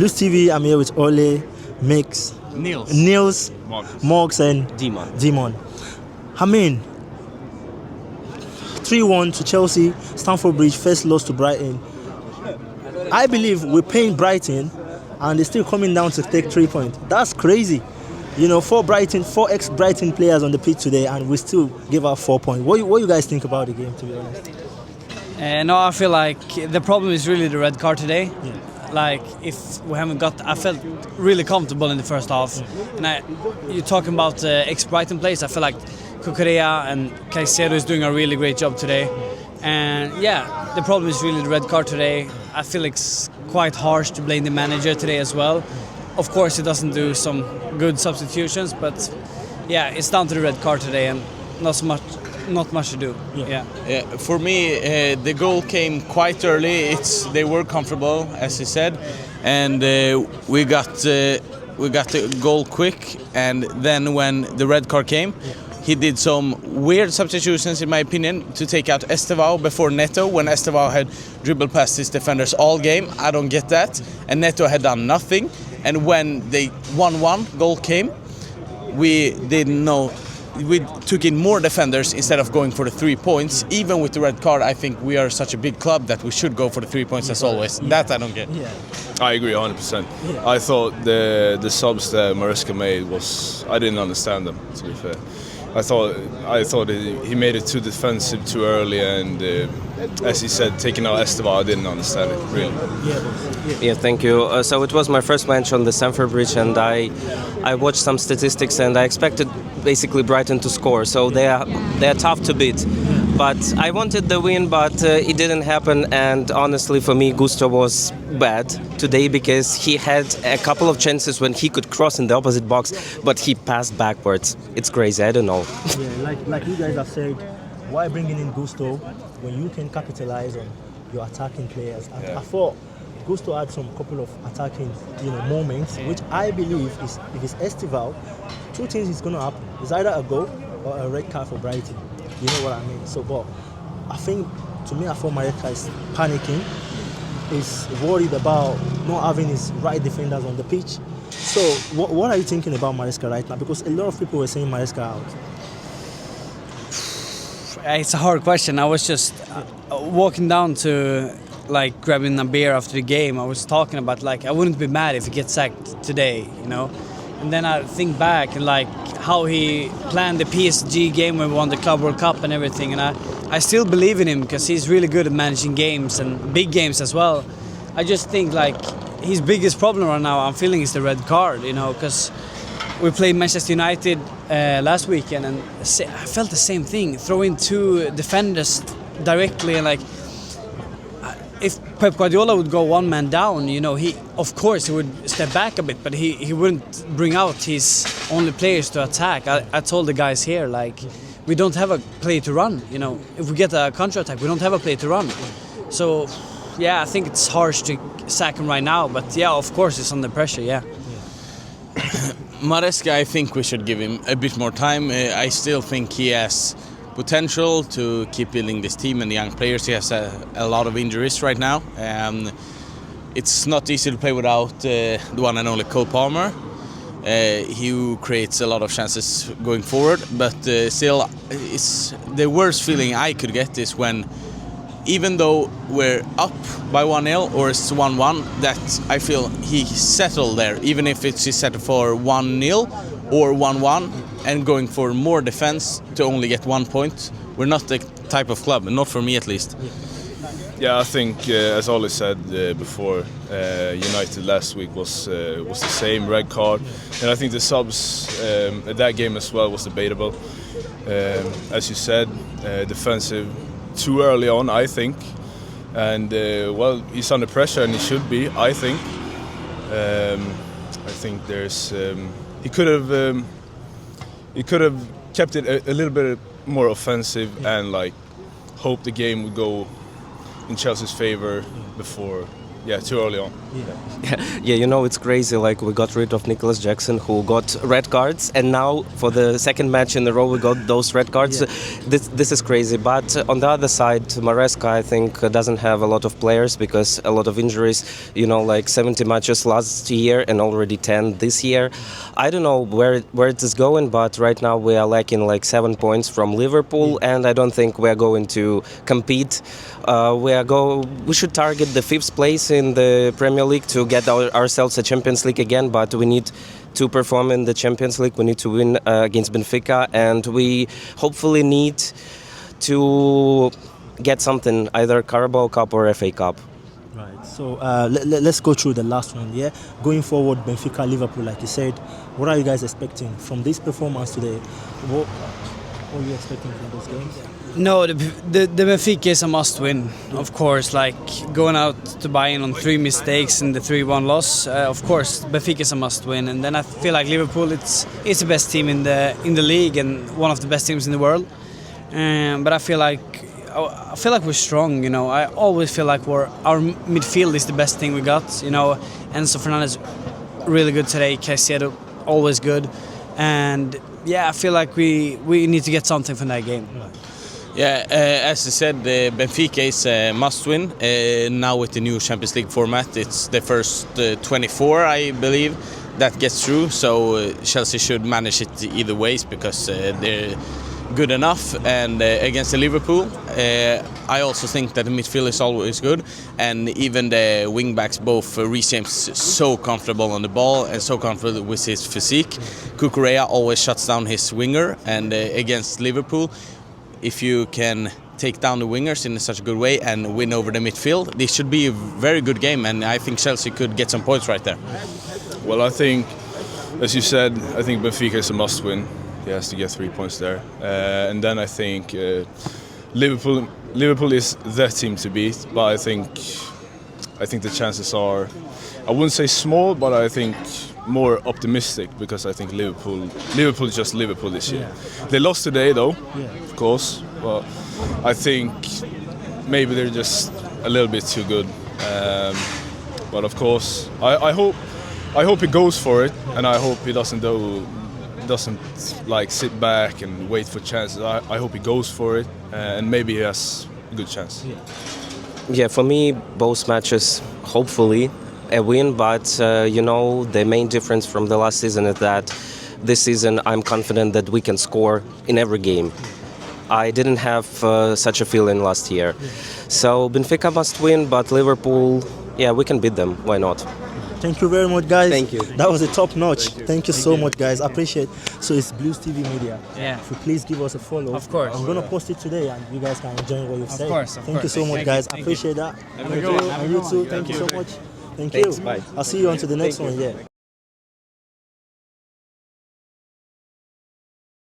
Blues TV. I'm here with Ole, Mix, Niels, Morgs, and Demon. I mean, 3-1 to Chelsea, Stamford Bridge, first loss to Brighton. I believe we're paying Brighton, and they're still coming down to take 3 points. That's crazy. You know, four ex-Brighton players on the pitch today, and we still give out 4 points. What you guys think about the game, to be honest? No, I feel like the problem is really the red card today. Yeah. Like, if we haven't got, I felt really comfortable in the first half. And you're talking about ex-Brighton players. I feel like Cucurella and Caicedo is doing a really great job today. And yeah, the problem is really the red card today. I feel it's quite harsh to blame the manager today as well. Of course, he doesn't do some good substitutions, but yeah, it's down to the red card today, and not much to do. Yeah. For me, the goal came quite early. They were comfortable, as he said, and we got the goal quick. And then when the red card came, he did some weird substitutions, in my opinion, to take out Estevao before Neto, when Estevao had dribbled past his defenders all game. I don't get that. And Neto had done nothing. And when the 1-1 goal came, we didn't know. We took in more defenders instead of going for the 3 points. Even with the red card, I think we are such a big club that we should go for the 3 points as always. That I don't get. I agree 100%. I thought the subs that Maresca made I didn't understand them, to be fair. I thought he made it too defensive too early, and as he said, taking out Estevao, I didn't understand it really. Yeah, thank you. So it was my first match on the Stamford Bridge, and I watched some statistics, and I expected basically Brighton to score. So they are tough to beat. But I wanted the win, but it didn't happen. And honestly, for me, Gusto was bad today because he had a couple of chances when he could cross in the opposite box, but he passed backwards. It's crazy. I don't know. Yeah, like you guys have said, why bringing in Gusto when you can capitalize on your attacking players? I thought Gusto had some couple of attacking, moments, which I believe is, if it's Estevao, two things is going to happen. It's either a goal or a red card for Brighton. You know what I mean? So, but I think, to me, I thought Maresca is panicking. He's worried about not having his right defenders on the pitch. So, what are you thinking about Maresca right now? Because a lot of people were saying Maresca out. It's a hard question. I was just walking down to grabbing a beer after the game. I was talking about I wouldn't be mad if he gets sacked today, And then I think back and how he planned the PSG game when we won the Club World Cup and everything, and I still believe in him because he's really good at managing games and big games as well. I just think his biggest problem right now, I'm feeling, is the red card, because we played Manchester United last weekend, and I felt the same thing, throwing two defenders directly, and if Pep Guardiola would go one man down, he would step back a bit, but he wouldn't bring out his only players to attack. I told the guys here, we don't have a play to run, If we get a counter-attack, we don't have a play to run. So, yeah, I think it's harsh to sack him right now, but yeah, of course it's under pressure, yeah. Maresca, I think we should give him a bit more time. I still think he has potential to keep building this team and the young players. He has a lot of injuries right now. It's not easy to play without the one and only Cole Palmer. He creates a lot of chances going forward, but still, it's the worst feeling I could get is when, even though we're up by 1-0 or it's 1-1, that I feel he settled there, even if it's set for 1-0 or 1-1, and going for more defense to only get 1 point. We're not the type of club, not for me at least. Yeah, I think, as Ollie said before, United last week was the same red card, and I think the subs at that game as well was debatable. As you said, defensive too early on, I think, and he's under pressure, and he should be. I think. I think there's he could have kept it a little bit more offensive and hoped the game would go in Chelsea's favour before too early on. Yeah, you know, it's crazy. Like, we got rid of Nicholas Jackson, who got red cards, and now for the second match in a row, we got those red cards. This is crazy. But on the other side, Maresca, I think, doesn't have a lot of players because a lot of injuries. You know, like 70 matches last year and already 10 this year. I don't know where it is going, but right now we are lacking like 7 points from Liverpool, and I don't think we are going to compete. We should target the 5th place in the Premier League to get ourselves a Champions League again, but we need to perform in the Champions League. We need to win against Benfica, and we hopefully need to get something, either Carabao Cup or FA Cup. Right. So let's go through the last one. Yeah. Going forward, Benfica, Liverpool, like you said, what are you guys expecting from this performance today? What are you expecting from those games? No, the Benfica is a must-win, of course. Like going out to Bayern on 3 mistakes and the 3-1 loss, of course, Benfica is a must-win. And then I feel like Liverpool, it's the best team in the league and one of the best teams in the world. But I feel like we're strong. You know, I always feel like our midfield is the best thing we got. You know, Enzo Fernandez really good today. Caicedo always good, and yeah, I feel like we need to get something from that game. Yeah, as I said, Benfica is a must-win. Now with the new Champions League format, it's the first 24, I believe, that gets through. So Chelsea should manage it either ways because they're good enough. And against the Liverpool, I also think that the midfield is always good, and even the wing-backs, both Reece James so comfortable on the ball and so comfortable with his physique. Cucurella always shuts down his winger, and against Liverpool, if you can take down the wingers in such a good way and win over the midfield, this should be a very good game, and I think Chelsea could get some points right there. Well, I think, as you said, I think Benfica is a must-win. He has to get 3 points there, and then I think Liverpool is the team to beat. But I think the chances are, I wouldn't say small, but I think more optimistic, because I think Liverpool is just Liverpool this year. They lost today though, of course, but I think maybe they're just a little bit too good. But of course, I hope he goes for it, and I hope he doesn't like sit back and wait for chances. I hope he goes for it, and maybe he has a good chance. Yeah, for me, both matches, hopefully a win, but you know, the main difference from the last season is that this season I'm confident that we can score in every game. I didn't have such a feeling last year. So Benfica must win, but Liverpool, yeah, we can beat them. Why not? Thank you very much, guys. Thank you. That was a top notch. Thank you so much, guys. I appreciate it. So it's Blues TV Media. Yeah. So please give us a follow. Of course. I'm going to post it today, and you guys can enjoy what you've said. Of Thank you so much, guys. I appreciate that. Have a good one. And you too. Thank you so much. Thank you. Bye. I'll see you on to the next one. Yeah.